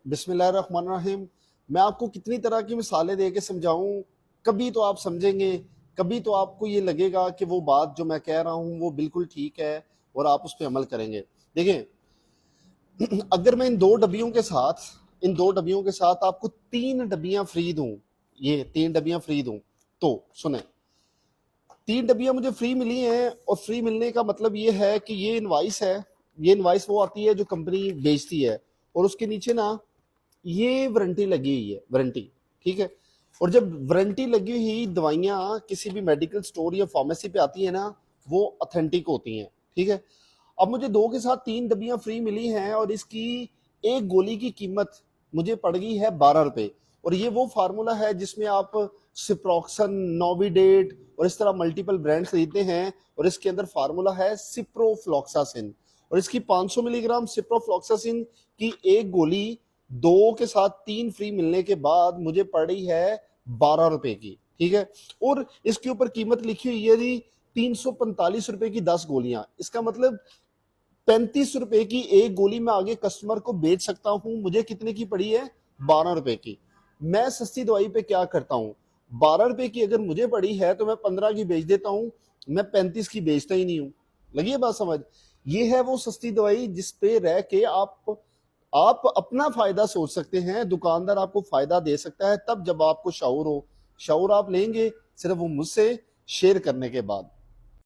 बिस्मिल्लाहिर्रहमानिर्रहीम। मैं आपको कितनी तरह की मिसालें दे के समझाऊं, कभी तो आप समझेंगे, कभी तो आपको ये लगेगा कि वो बात जो मैं कह रहा हूं वो बिल्कुल ठीक है और आप उस पर अमल करेंगे। देखें, अगर मैं इन दो डब्बियों के साथ आपको 3 डब्बियां फ्री दूं, ये 3 डब्बियां फ्री दूं, तो सुने, 3 डब्बियां मुझे फ्री मिली हैं और फ्री मिलने का मतलब ये है कि ये इनवाइस है। ये इनवाइस वो आती है जो कंपनी बेचती है और उसके नीचे ना ये वारंटी लगी हुई है, वारंटी। ठीक है। और जब वारंटी लगी हुई दवाइयाँ किसी भी मेडिकल स्टोर या फार्मेसी पे आती है ना, वो ऑथेंटिक होती हैं। ठीक है। अब मुझे 2 के साथ 3 डब्बियां फ्री मिली हैं और इसकी एक गोली की कीमत मुझे पड़ गई है 12 रुपए। और ये वो फार्मूला है जिसमें आप सिप्रोक्सन, नोविडेट और इस तरह मल्टीपल ब्रांड खरीदते हैं और इसके अंदर फार्मूला है सिप्रोफ्लॉक्सासिन। और इसकी 500 मिलीग्राम सिप्रोफ्लॉक्सासिन की एक गोली 2 के साथ 3 फ्री मिलने के बाद मुझे पड़ी है 12 रुपए की। ठीक है। और इसके ऊपर कीमत लिखी हुई है जी 345 रुपए की 10 गोलियां। इसका मतलब 35 रुपए की एक गोली मैं आगे कस्टमर को बेच सकता हूं। मुझे कितने की पड़ी है? 12 रुपए की। मैं सस्ती दवाई पे क्या करता हूं, 12 रुपए की अगर मुझे पड़ी है तो मैं 15 की बेच देता हूं, मैं 35 की बेचता ही नहीं हूं। लगी है बात समझ? ये है वो सस्ती दवाई जिस पे रह के आप अपना फायदा सोच सकते हैं, दुकानदार आपको फायदा दे सकता है तब जब आपको शऊर हो। शऊर आप लेंगे सिर्फ वो मुझसे शेयर करने के बाद।